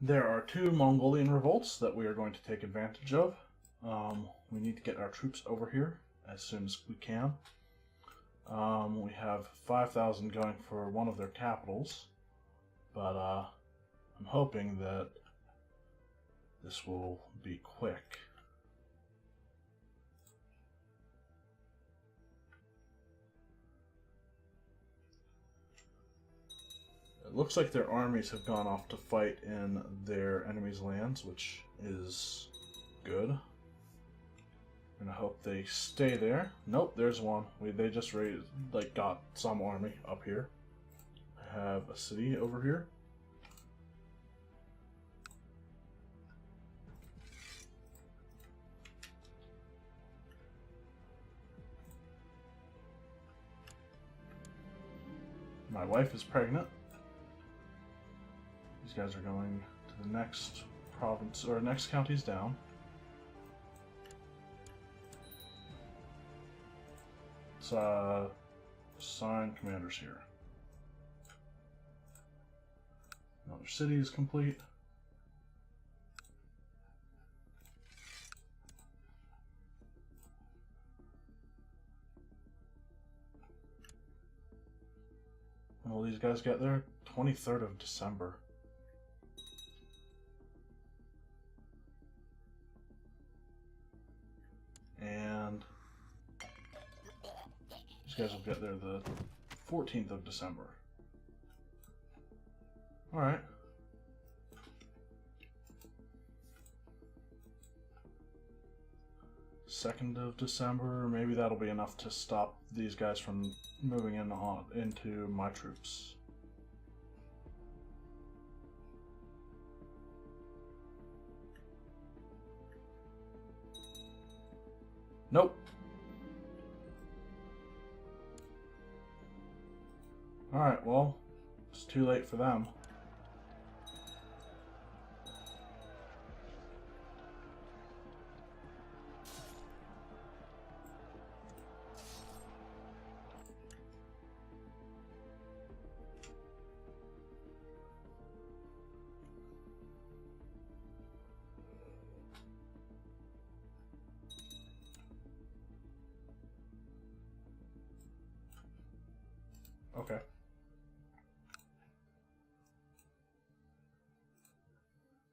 There are two Mongolian revolts that we are going to take advantage of. We need to get our troops over here as soon as we can. We have 5,000 going for one of their capitals, but I'm hoping that this will be quick. It looks like their armies have gone off to fight in their enemies' lands, which is good. I'm gonna hope they stay there. Nope, there's one. They just got some army up here. I have a city over here. My wife is pregnant. These guys are going to the next province, or next counties down. Let's assign commanders here. Another city is complete. When will these guys get there? 23rd of December. And these guys will get there the 14th of December. Alright. Second of December, maybe that'll be enough to stop these guys from moving into my troops. Nope. Alright, well, it's too late for them. Okay.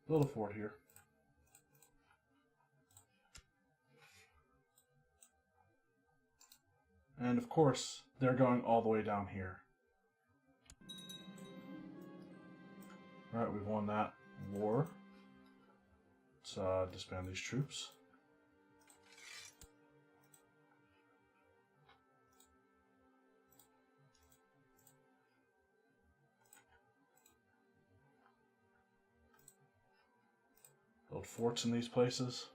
Build a fort here. And of course, they're going all the way down here. Alright, we've won that war. Let's disband these troops. Build forts in these places.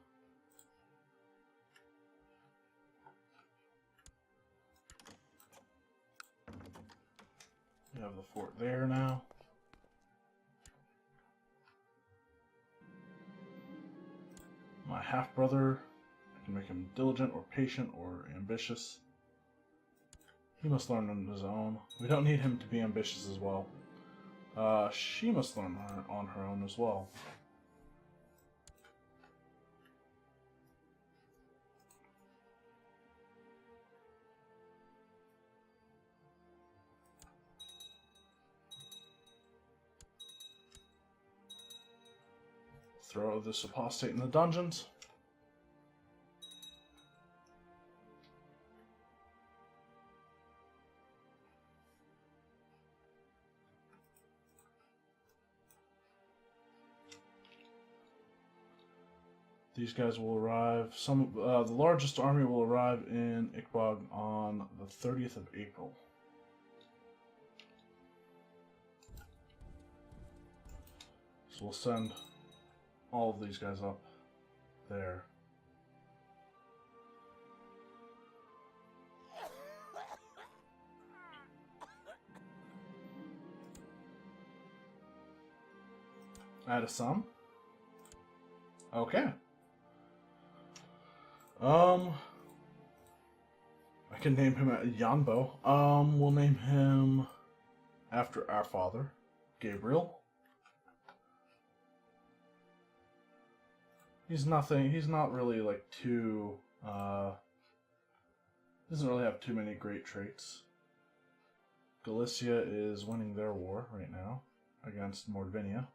We have the fort there now. My half-brother, I can make him diligent or patient or ambitious. He must learn on his own. We don't need him to be ambitious as well. She must learn on her own as well. Throw this apostate in the dungeons. These guys will arrive. The largest army will arrive in Iqbal on the 30th of April. So we'll send all of these guys up there. Add a sum. Okay. I can name him Yanbo. We'll name him after our father, Gabriel. He's nothing. He's not really like too. Doesn't really have too many great traits. Galicia is winning their war right now against Mordvinia.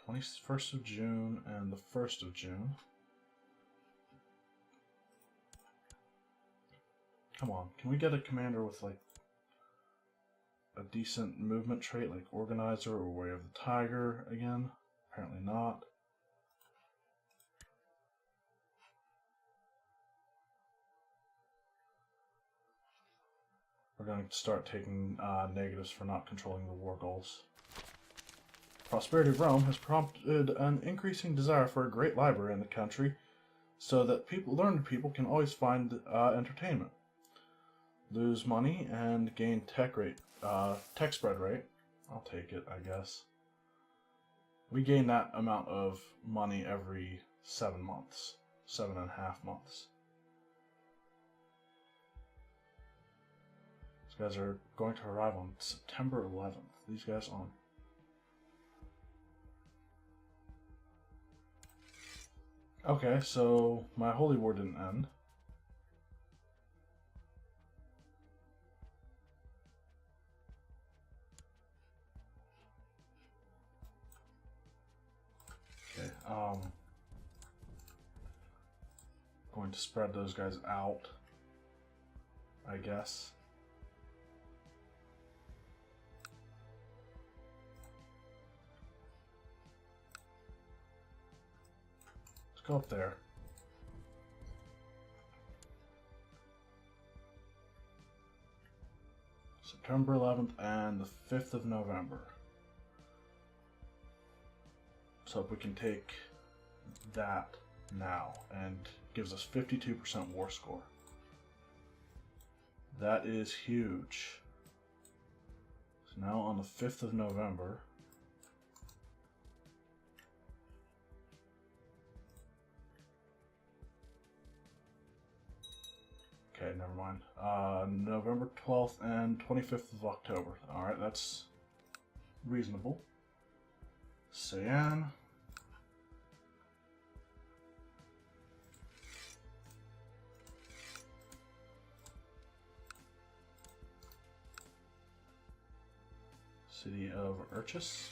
21st of June and the 1st of June. Come on, can we get a commander with like a decent movement trait like Organizer or Way of the Tiger again? Apparently not. We're going to start taking negatives for not controlling the war goals. Prosperity of Rome has prompted an increasing desire for a great library in the country so that learned people can always find entertainment. Lose money and gain tech spread rate. I'll take it, I guess. We gain that amount of money every 7 months. 7.5 months. These guys are going to arrive on September 11th. These guys on. Okay, so my holy war didn't end. Okay, going to spread those guys out, I guess. Let's go up there. September 11th and the 5th of November. So if we can take that now, and gives us 52% war score. That is huge. So now on the 5th of November, okay, never mind. November 12th and 25th of October. Alright, that's reasonable. Cyan. City of Urchis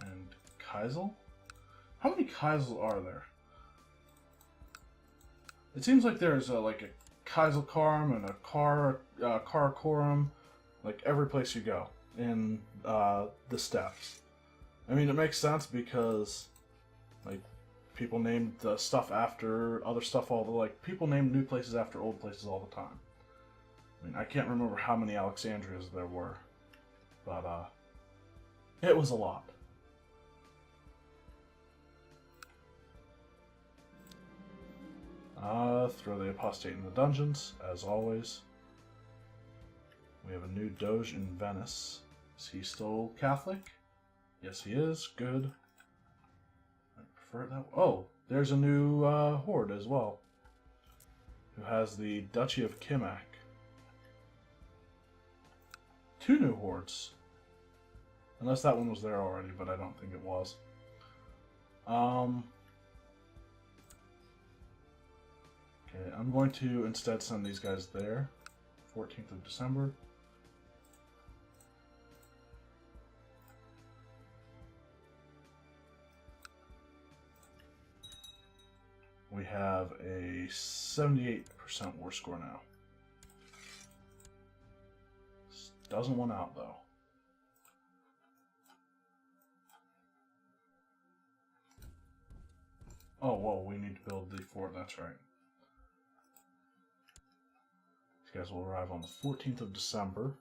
and Kaisel. How many Kaisel are there? It seems like there's like a Kaisel Karm and a Karakorum, like every place you go in the steppes. I mean, it makes sense because like people named the stuff after other stuff people name new places after old places all the time. I mean, I can't remember how many Alexandrias there were, but it was a lot. Throw the apostate in the dungeons, as always. We have a new Doge in Venice. Is he still Catholic? Yes, he is. Good. I prefer it that way. Oh, there's a new horde as well, who has the Duchy of Kimak. 2 new hordes. Unless that one was there already, but I don't think it was. Okay, I'm going to instead send these guys there. 14th of December. We have a 78% war score now. This doesn't want out though. Oh, whoa, we need to build the fort, that's right. These guys will arrive on the 14th of December.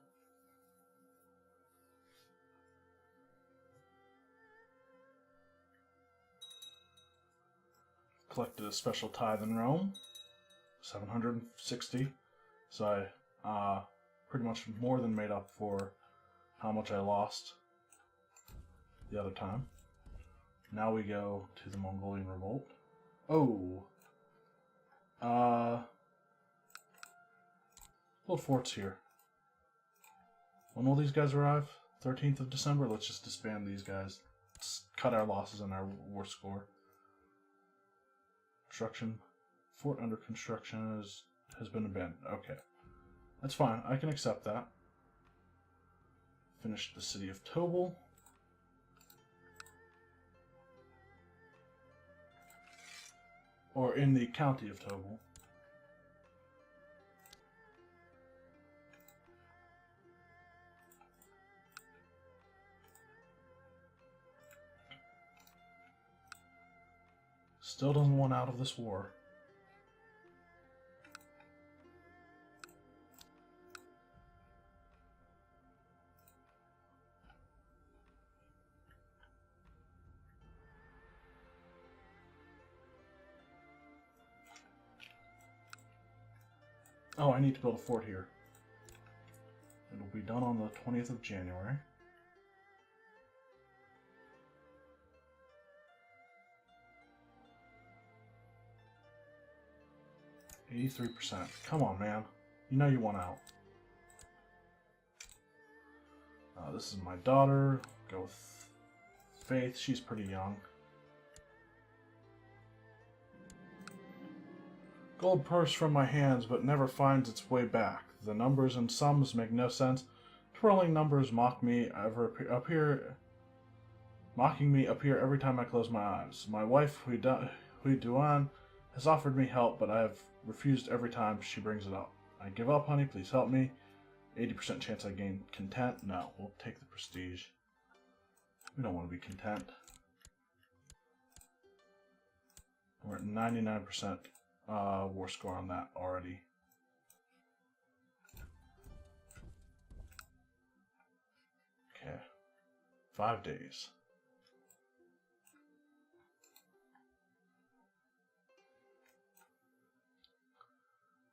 Collected a special tithe in Rome, 760. So I pretty much more than made up for how much I lost the other time. Now we go to the Mongolian Revolt. Oh, little forts here. When will these guys arrive? 13th of December? Let's just disband these guys. Let's cut our losses in our war score. Construction. Fort under construction has been abandoned. Okay. That's fine. I can accept that. Finish the city of Tobel. Or in the county of Tobel. Still doesn't want out of this war. Oh, I need to build a fort here. It'll be done on the 20th of January. %. Come on, man. You know you want out. This is my daughter. Go with Faith. She's pretty young. Gold purse from my hands, but never finds its way back. The numbers and sums make no sense. Twirling numbers mocking me appear every time I close my eyes. My wife, Hui Duan, has offered me help, but I have refused every time she brings it up. I give up, honey. Please help me. 80% chance I gain content. No, we'll take the prestige. We don't want to be content. We're at 99%. War score on that already. Okay. 5 days.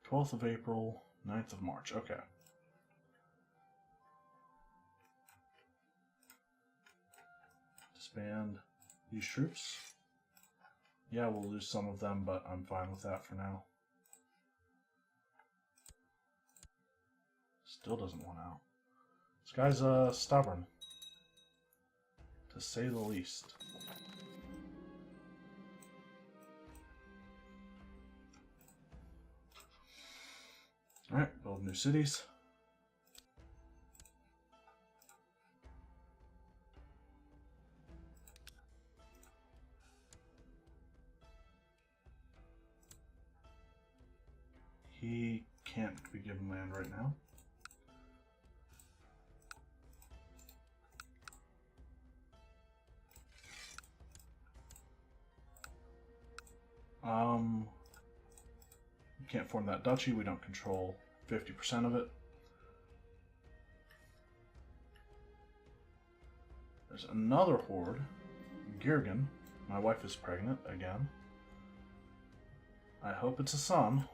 12th of April, 9th of March. Okay. Disband these troops. Yeah, we'll lose some of them, but I'm fine with that for now. Still doesn't want out. This guy's stubborn, to say the least. Alright, build new cities. He can't be given land right now. We can't form that duchy. We don't control 50% of it. There's another horde. Girgan. My wife is pregnant again. I hope it's a son.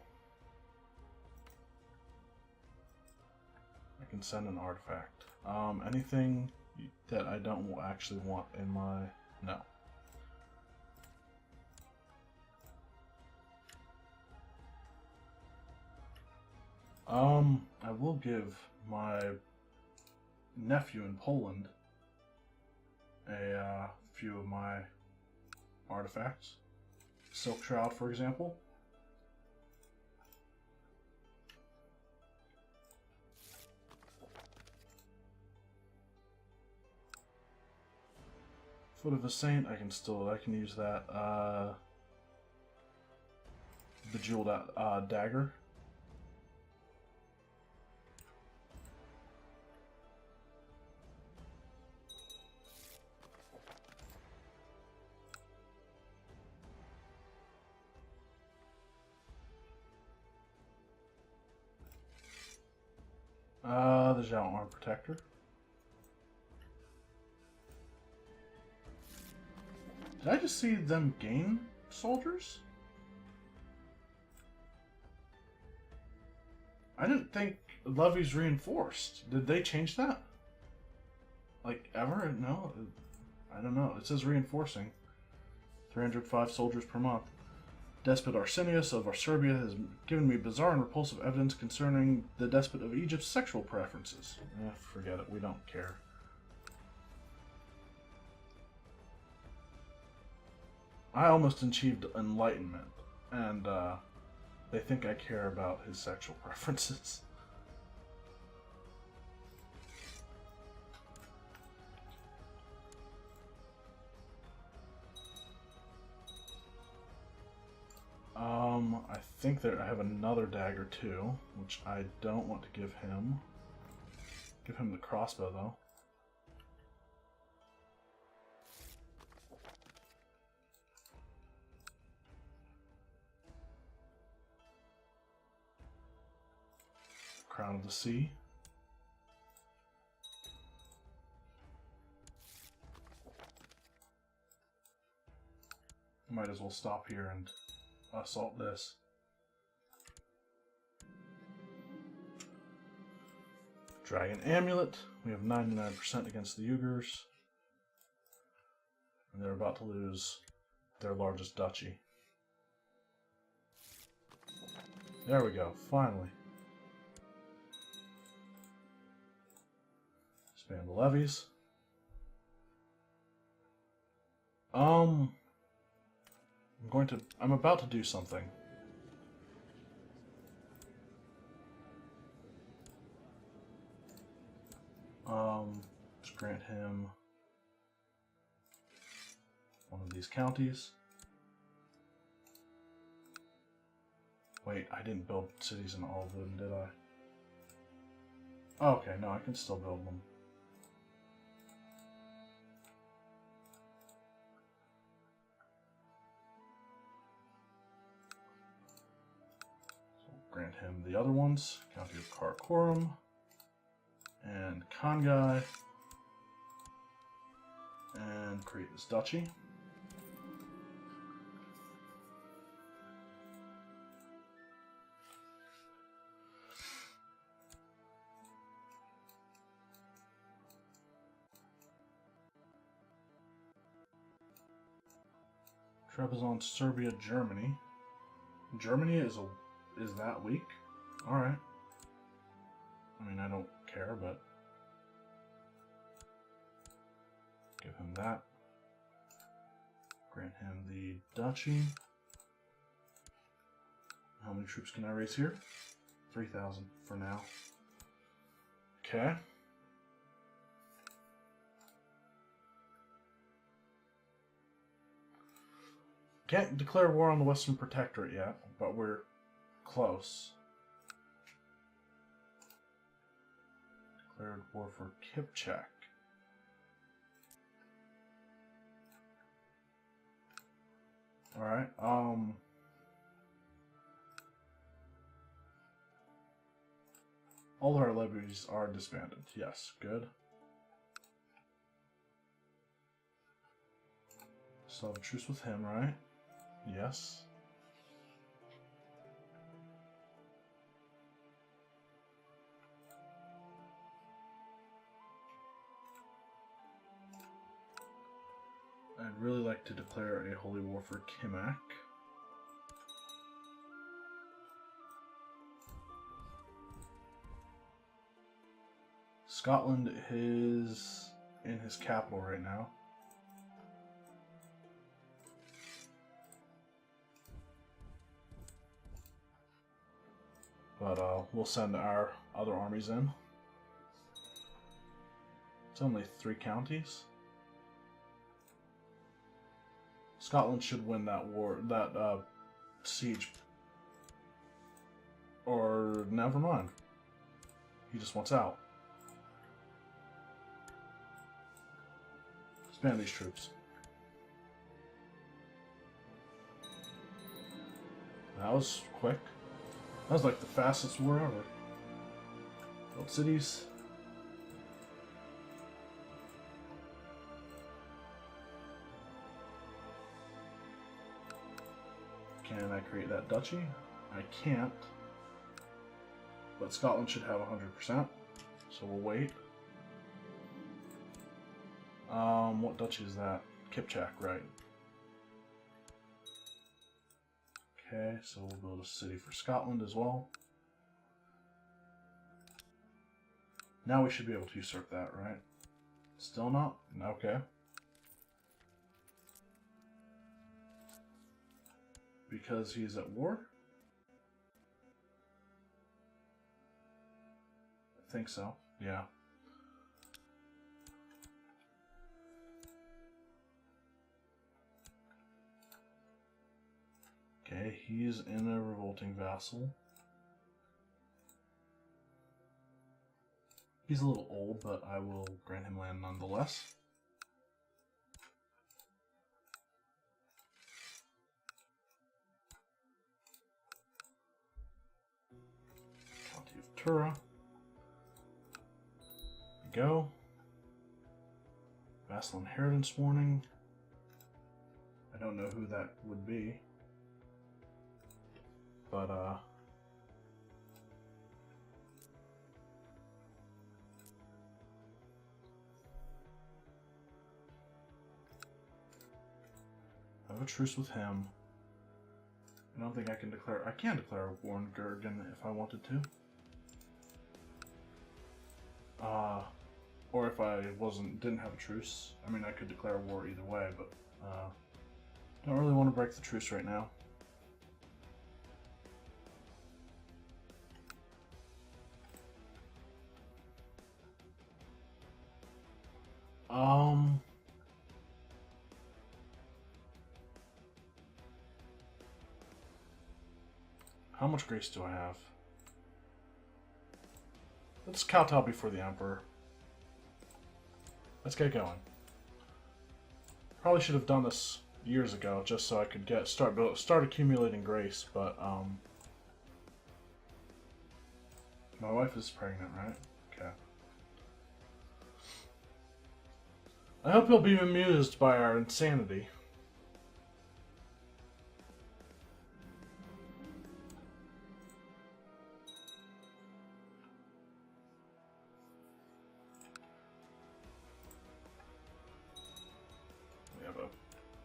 I can send an artifact. Anything that I don't actually want in my... No. I will give my nephew in Poland a few of my artifacts. Silk Shroud, for example. Foot of the Saint, I can use that. The Jeweled Dagger. The Zhao Arm Protector. Did I just see them gain soldiers? I didn't think levies reinforced. Did they change that? Like, ever? No? I don't know. It says reinforcing. 305 soldiers per month. Despot Arsenius of Serbia has given me bizarre and repulsive evidence concerning the despot of Egypt's sexual preferences. Forget it, we don't care. I almost achieved enlightenment, and they think I care about his sexual preferences. I think that I have another dagger too, which I don't want to give him. Give him the crossbow though. Crown of the Sea. Might as well stop here and assault this. Dragon Amulet. We have 99% against the Uyghurs. And they're about to lose their largest duchy. There we go, finally. Expand the levies. I'm about to do something. Let's grant him one of these counties. Wait, I didn't build cities in all of them, did I? Oh, okay, no, I can still build them. So grant him the other ones, County of Karakorum and Kongai, and create this duchy. Trebizond, Serbia, Germany. Germany is that weak? All right. I mean, I don't care, but give him that. Grant him the duchy. How many troops can I raise here? 3,000 for now. Okay. Can't declare war on the Western Protectorate yet, but we're close. Declared war for Kipchak. Alright, all of our levies are disbanded. Yes, good. Still have a truce with him, right? Yes. I'd really like to declare a holy war for Kimak. Scotland is in his capital right now. But we'll send our other armies in. It's only 3 counties. Scotland should win that war, that siege. Or never mind. He just wants out. Expand these troops. That was quick. That was like the fastest war ever. Build cities. Can I create that duchy? I can't. But Scotland should have 100%. So we'll wait. What duchy is that? Kipchak, right. Okay, so we'll build a city for Scotland as well. Now we should be able to usurp that, right? Still not? Okay. Because he's at war? I think so, yeah. Okay, he's in a revolting vassal. He's a little old, but I will grant him land nonetheless. County of Tura. Go. Vassal inheritance warning. I don't know who that would be. But, I have a truce with him. I don't think I can declare... I can declare war on Gurgen if I wanted to. Or if I didn't have a truce. I mean, I could declare war either way, but don't really want to break the truce right now. How much grace do I have? Let's kowtow before the Emperor. Let's get going. Probably should have done this years ago, just so I could start accumulating grace. But my wife is pregnant, right? Okay. I hope you'll be amused by our insanity.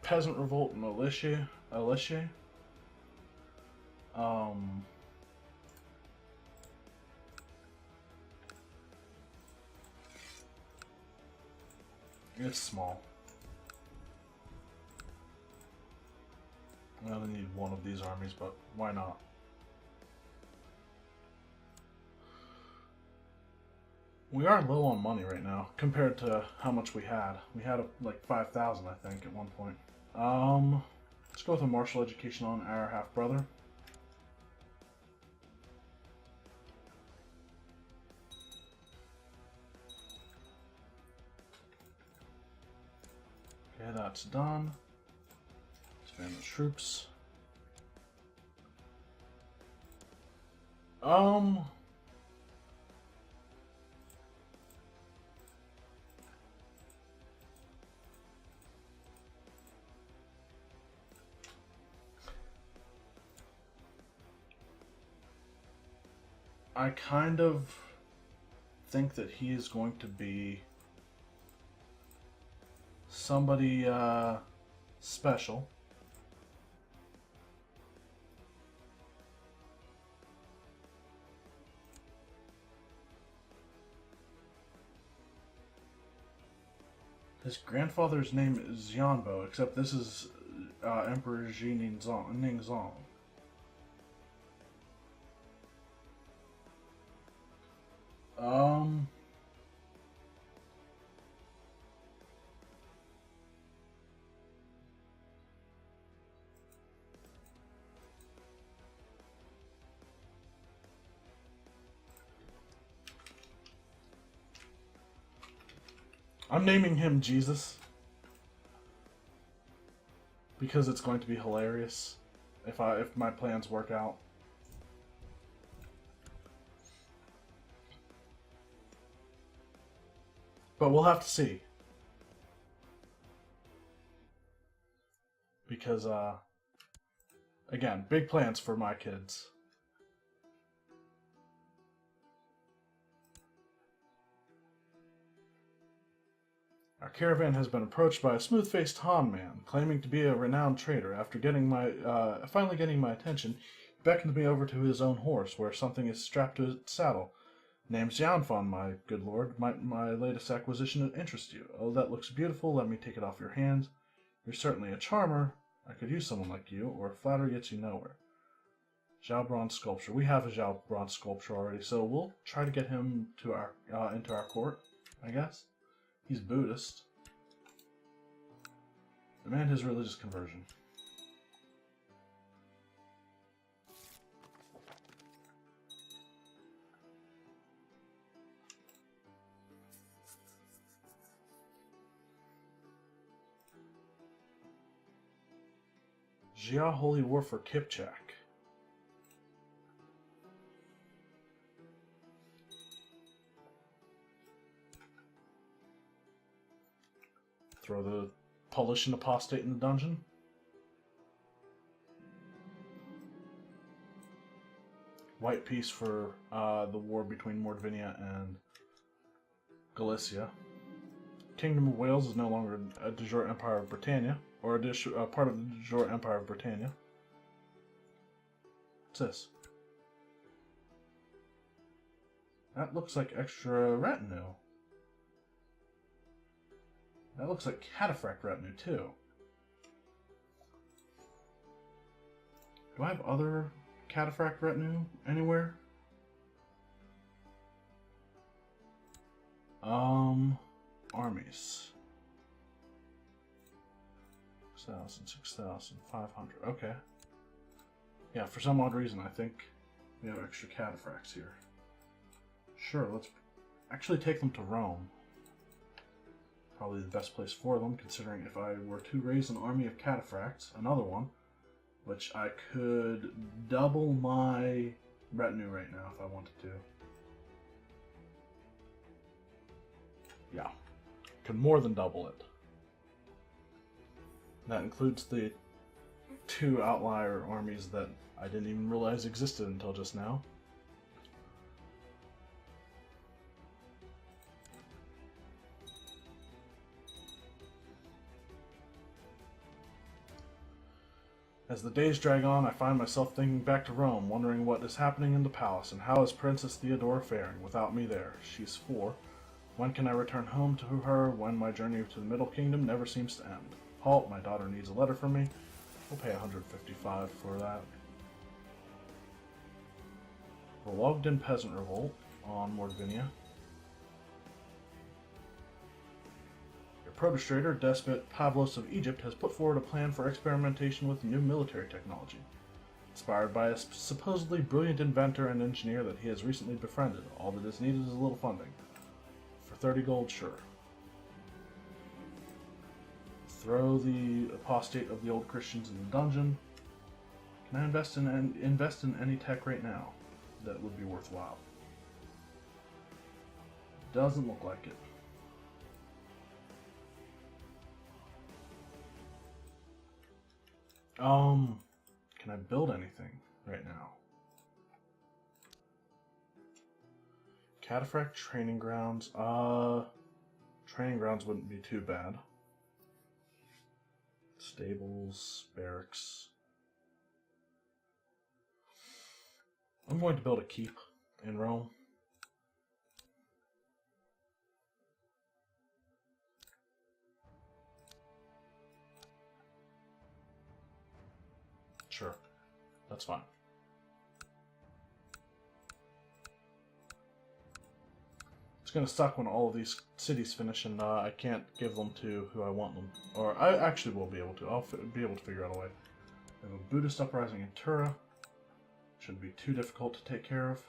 Peasant revolt militia. It's small. I only need one of these armies, but why not? We are low on money right now compared to how much we had. We had like 5,000, I think, at one point. Let's go with a martial education on our half-brother. Okay, that's done. Expand the troops. I kind of think that he is going to be somebody special. His grandfather's name is Yanbo, except this is Emperor Ji Ningzong. I'm naming him Jesus because it's going to be hilarious if my plans work out. But we'll have to see. Because, again, big plans for my kids. Our caravan has been approached by a smooth-faced Han man, claiming to be a renowned trader. After finally getting my attention, he beckons me over to his own horse, where something is strapped to its saddle. Name's Yanfan, my good lord. My latest acquisition interests you. Oh, that looks beautiful. Let me take it off your hands. You're certainly a charmer. I could use someone like you, or flattery gets you nowhere. Zhao bronze sculpture. We have a Zhao bronze sculpture already, so we'll try to get him to our into our court, I guess. He's Buddhist. Demand his religious conversion. Jia Holy War for Kipchak. Throw the Polish apostate in the dungeon. White peace for the war between Mordvinia and Galicia. Kingdom of Wales is no longer a de jure Empire of Britannia, or a part of the de jure Empire of Britannia. What's this? That looks like extra retinue. That looks like cataphract retinue, too. Do I have other cataphract retinue anywhere? Armies. 6,000, 6,500. Okay. Yeah, for some odd reason, I think we have extra cataphracts here. Sure, let's actually take them to Rome. Probably the best place for them, considering if I were to raise an army of cataphracts, another one, which I could double my retinue right now if I wanted to. Yeah, could more than double it. That includes the 2 outlier armies that I didn't even realize existed until just now. As the days drag on, I find myself thinking back to Rome, wondering what is happening in the palace, and how is Princess Theodora faring without me there? She's 4. When can I return home to her when my journey to the Middle Kingdom never seems to end? Halt, my daughter needs a letter from me. We'll pay 155 for that. The logged-in peasant revolt on Mordvinia. Protostrator, despot Pavlos of Egypt, has put forward a plan for experimentation with new military technology. Inspired by a supposedly brilliant inventor and engineer that he has recently befriended, all that is needed is a little funding. For 30 gold, sure. Throw the apostate of the old Christians in the dungeon. Can I invest in any tech right now that would be worthwhile? Doesn't look like it. Can I build anything right now? Cataphract training grounds. Training grounds wouldn't be too bad. Stables, barracks. I'm going to build a keep in Rome. Sure, that's fine. It's gonna suck when all of these cities finish and I can't give them to who I want them. Or I actually will be able to. I'll be able to figure out a way. We have a Buddhist uprising in Tura. Shouldn't be too difficult to take care of.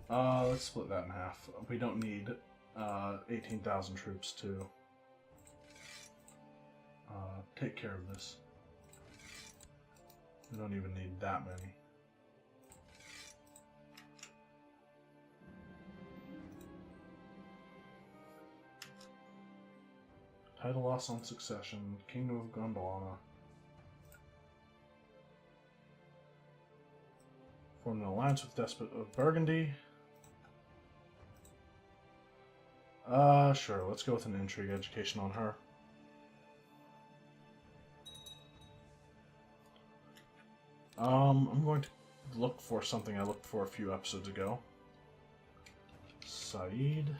Let's split that in half. We don't need 18,000 troops to take care of this. We don't even need that many. Title loss on succession, Kingdom of Gondolana. Formed an alliance with Despot of Burgundy. Sure, let's go with an intrigue education on her. I'm going to look for something I looked for a few episodes ago. Said.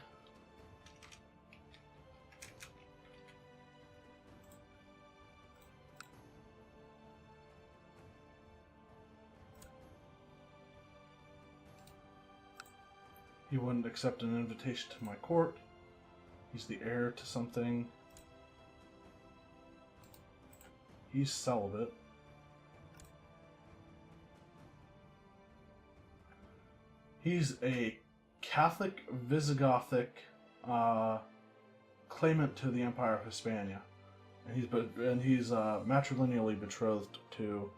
He wouldn't accept an invitation to my court. He's the heir to something. He's celibate. He's a Catholic Visigothic claimant to the Empire of Hispania, and he's matrilineally betrothed to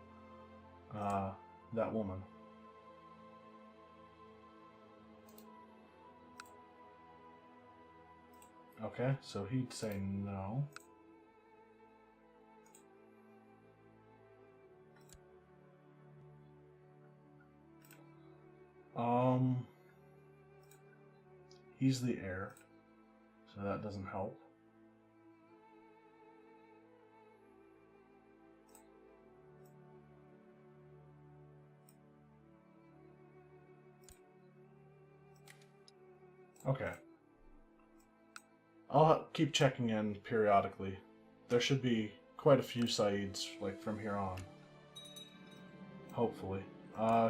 that woman. Okay, so he'd say no. He's the heir, so that doesn't help. Okay. I'll keep checking in periodically. There should be quite a few Saids, like, from here on. Hopefully.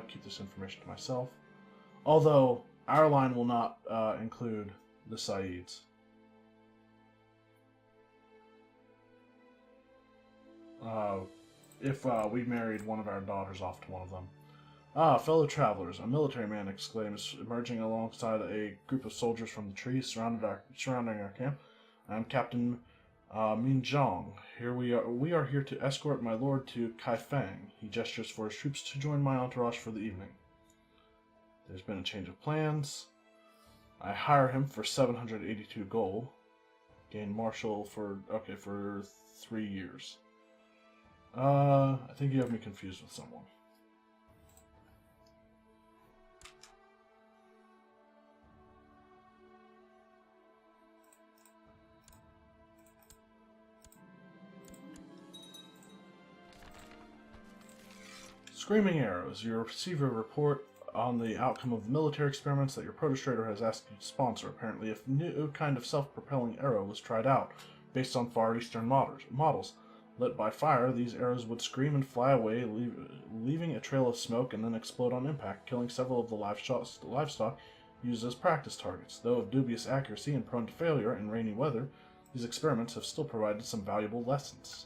Keep this information to myself. Although, our line will not include the Saids. If we married one of our daughters off to one of them. Ah, fellow travelers, a military man exclaims, emerging alongside a group of soldiers from the trees surrounding our camp. I am Captain Minjiang. We are here to escort my lord to Kaifeng. He gestures for his troops to join my entourage for the evening. There's been a change of plans. I hire him for 782 gold. Gain marshal for 3 years. I think you have me confused with someone. Screaming Arrows. You receive a report on the outcome of the military experiments that your proto-trader has asked you to sponsor. Apparently, a new kind of self-propelling arrow was tried out, based on Far Eastern models. Lit by fire, these arrows would scream and fly away, leaving a trail of smoke and then explode on impact, killing several of the livestock used as practice targets. Though of dubious accuracy and prone to failure in rainy weather, these experiments have still provided some valuable lessons.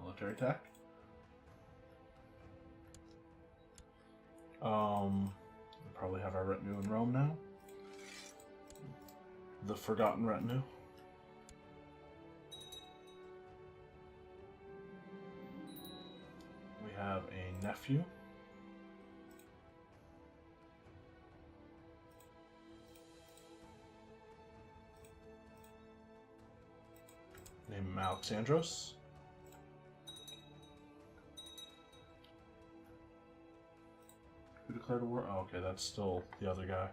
Military tech. We probably have our retinue in Rome now. The Forgotten Retinue. We have a nephew. Named Alexandros. Who declared a war? Oh, okay, that's still the other guy.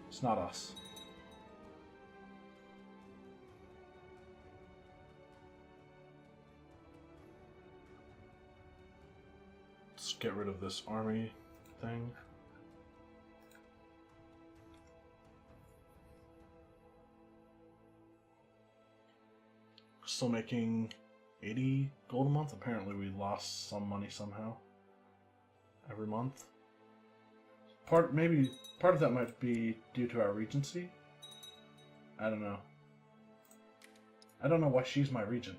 It's not us. Let's get rid of this army thing. Still making 80 gold a month. Apparently we lost some money somehow. Every month. Part of that might be due to our regency. I don't know. I don't know why she's my regent.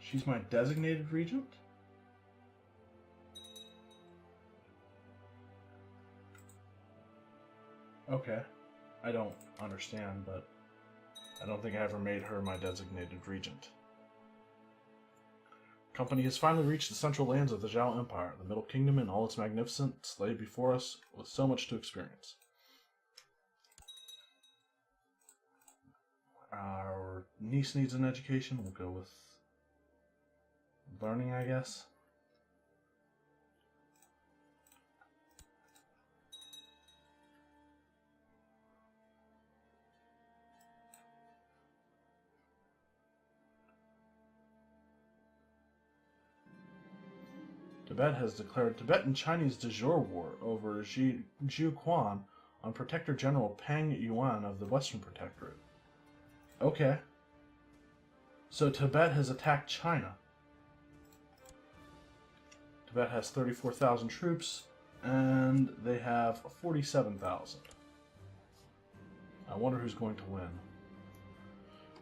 She's my designated regent? Okay. I don't understand, but I don't think I ever made her my designated regent. Company has finally reached the central lands of the Zhao Empire. The Middle Kingdom in all its magnificence lay before us with so much to experience. Our niece needs an education. We'll go with learning, I guess. Tibet has declared Tibetan-Chinese de jure war over Jiuquan on Protector General Pang Yuan of the Western Protectorate. Okay. So Tibet has attacked China. Tibet has 34,000 troops, and they have 47,000. I wonder who's going to win.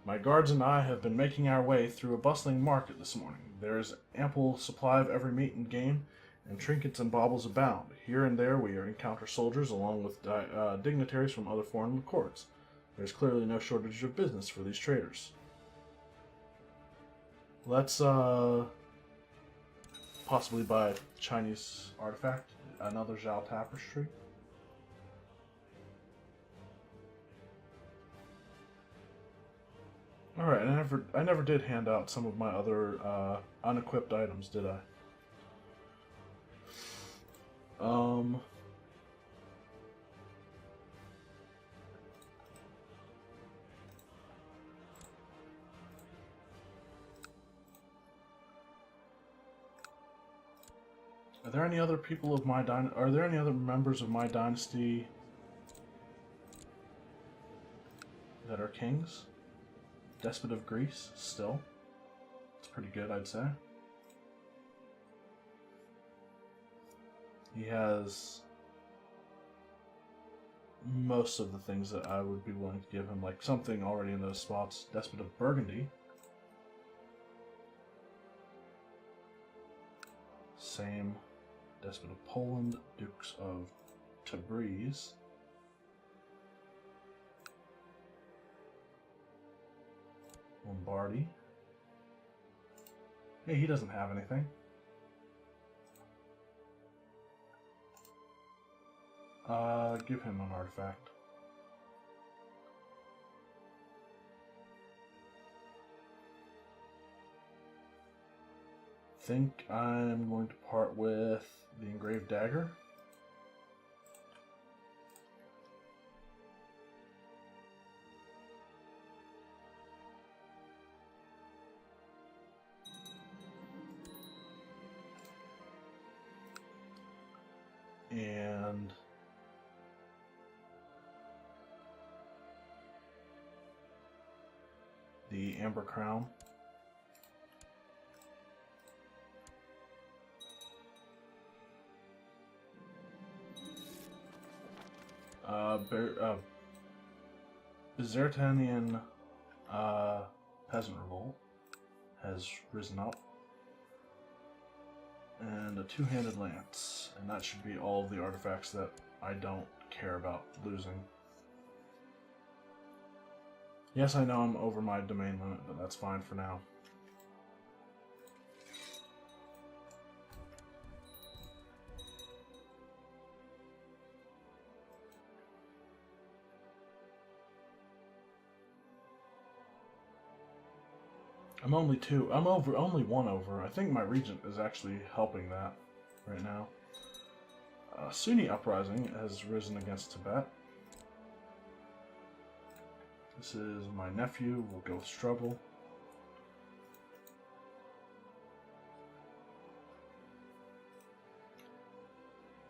My guards and I have been making our way through a bustling market this morning. There is ample supply of every meat and game, and trinkets and baubles abound. Here and there we encounter soldiers along with dignitaries from other foreign courts. There's clearly no shortage of business for these traders. Let's possibly buy a Chinese artifact, another Zhao tapestry. Alright, I never did hand out some of my other unequipped items, did I? Are there any other people of my Are there any other members of my dynasty that are kings? Despot of Greece, still. It's pretty good, I'd say. He has most of the things that I would be willing to give him, like something already in those spots. Despot of Burgundy. Same. Despot of Poland, Dukes of Tabriz. Lombardy. Hey, he doesn't have anything. Give him an artifact. Think I'm going to part with the engraved dagger. And the amber crown. Byzantine peasant revolt has risen up. And a two-handed lance. And that should be all of the artifacts that I don't care about losing. Yes, I know I'm over my domain limit, but that's fine for now. I'm only one over. I think my regent is actually helping that right now. Sunni uprising has risen against Tibet. This is my nephew. We'll go with struggle.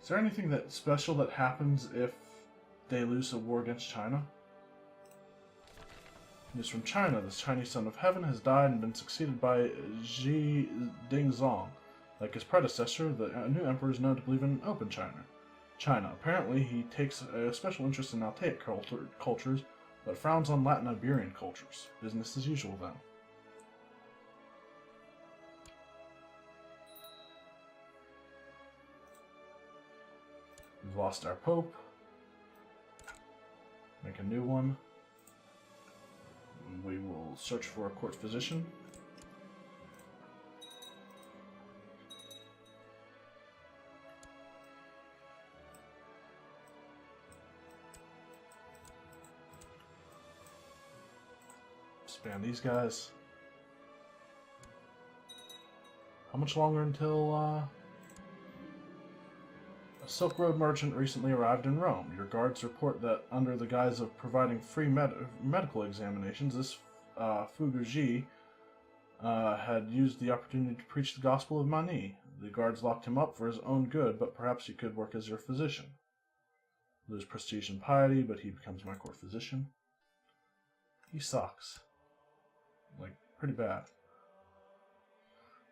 Is there anything that special that happens if they lose a war against China? News from China. This Chinese son of heaven has died and been succeeded by Xi Dingzong. Like his predecessor, the new emperor is known to believe in open China. Apparently, he takes a special interest in Altaic cultures, but frowns on Latin Iberian cultures. Business as usual, then. We've lost our Pope. Make a new one. We will search for a court physician. Span these guys. How much longer until a Silk Road merchant recently arrived in Rome? Your guards report that under the guise of providing free medical examinations, this Fuguji had used the opportunity to preach the gospel of Mani. The guards locked him up for his own good, but perhaps he could work as your physician. Lose prestige and piety, but he becomes my court physician. He sucks. Like, pretty bad.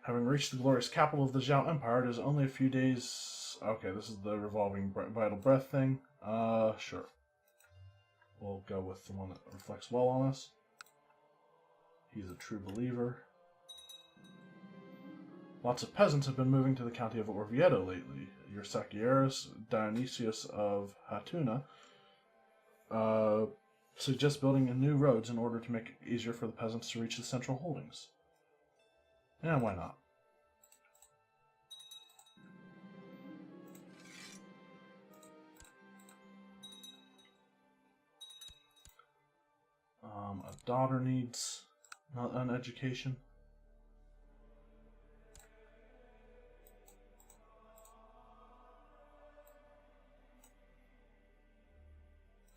Having reached the glorious capital of the Zhao Empire, it is only a few days... Okay, this is the revolving vital breath thing. Sure. We'll go with the one that reflects well on us. He's a true believer. Lots of peasants have been moving to the county of Orvieto lately. Your Sacieris, Dionysius of Hatuna, suggests building new roads in order to make it easier for the peasants to reach the central holdings. And why not? A daughter needs an education.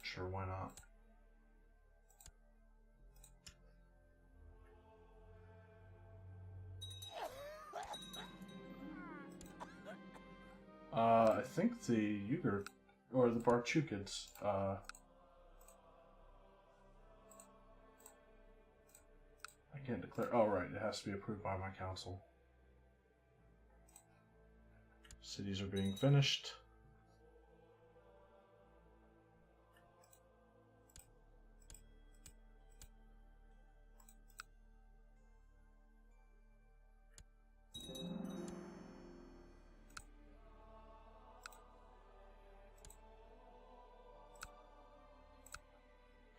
Sure, why not? I think the Uyghur, or the Barchukids, I can't declare. Oh, right, it has to be approved by my council. Cities are being finished.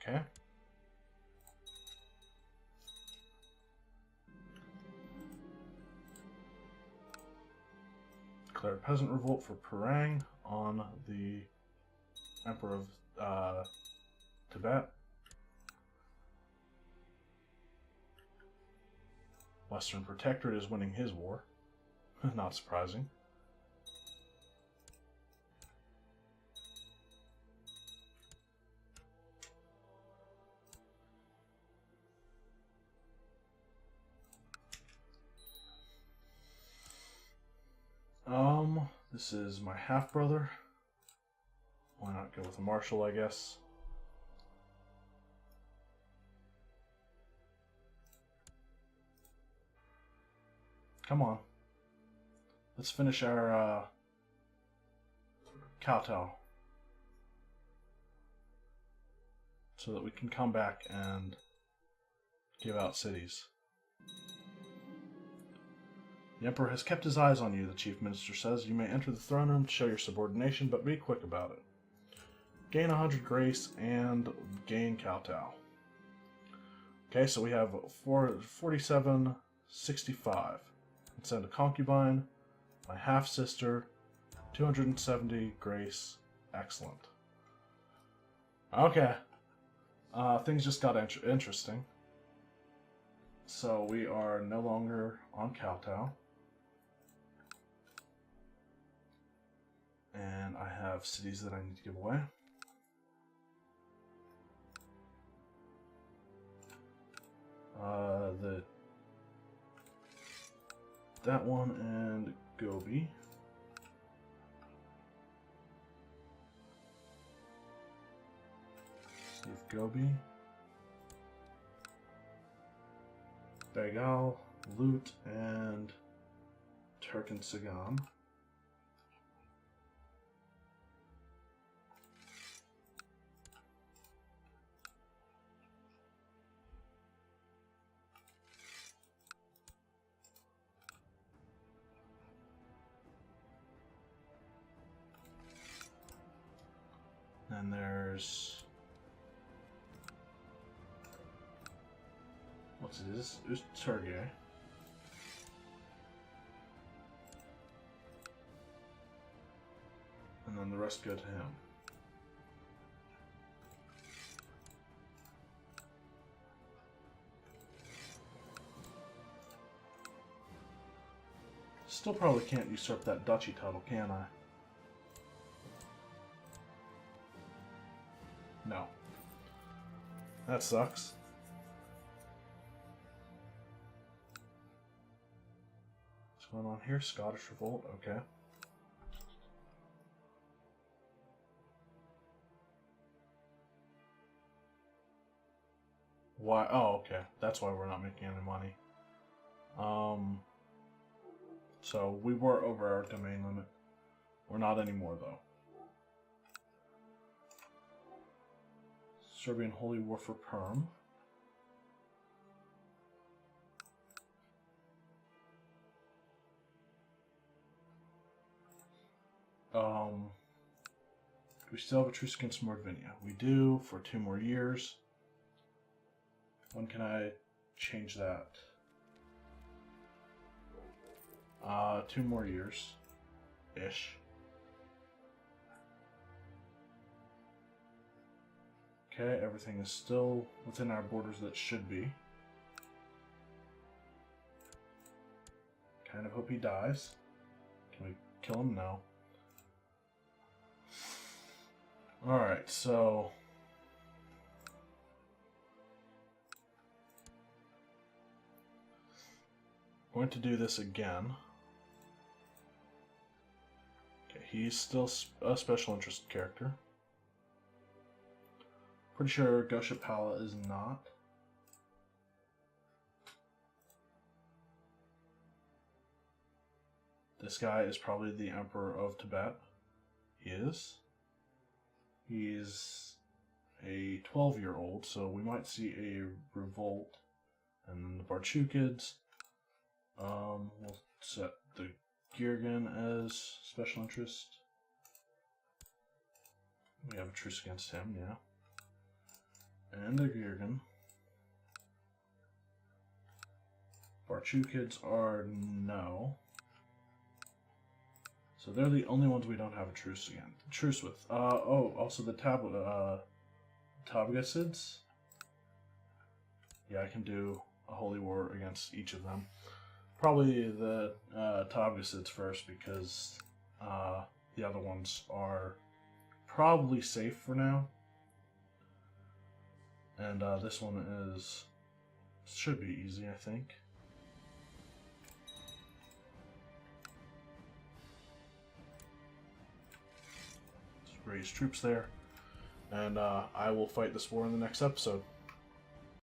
Okay. Declare peasant revolt for Parang on the Emperor of Tibet. Western Protectorate is winning his war. Not surprising. This is my half-brother. Why not go with a marshal, I guess? Come on. Let's finish our, kowtow. So that we can come back and give out cities. The Emperor has kept his eyes on you, the Chief Minister says. You may enter the throne room to show your subordination, but be quick about it. Gain 100 grace and gain kowtow. Okay, so we have 4765. And send a concubine, my half-sister, 270 grace. Excellent. Okay. Things just got interesting. So we are no longer on kowtow. And I have cities that I need to give away. That one and Gobi. Steve Gobi. Bagal, Lut, and Turk and Sagan. And there's... what's it? Is this Turgay? And then the rest go to him. Still probably can't usurp that duchy title, can I? No. That sucks. going on here? Scottish Revolt, okay. Why? Oh, okay. That's why we're not making any money. So we were over our domain limit. We're not anymore, though. Serbian Holy War for Perm. Do we still have a truce against Mordvinia? We do, for 2 more years. When can I change that? 2 more years-ish. Okay, everything is still within our borders that should be. Kind of hope he dies. Can we kill him? No. Alright, so... going to do this again. Okay, he's still a special interest character. Pretty sure Gosha Pala is not. This guy is probably the Emperor of Tibet. He is. He's a 12-year-old, so we might see a revolt. And the Barchukids. We'll set the Girgan as special interest. We have a truce against him, yeah. And the Girgan. Barchukids are no. So they're the only ones we don't have a truce with. Oh, also the Tabgasids. Yeah, I can do a holy war against each of them. Probably the Tabgasids first, because the other ones are probably safe for now. And this one should be easy, I think. Let's raise troops there. And I will fight this war in the next episode.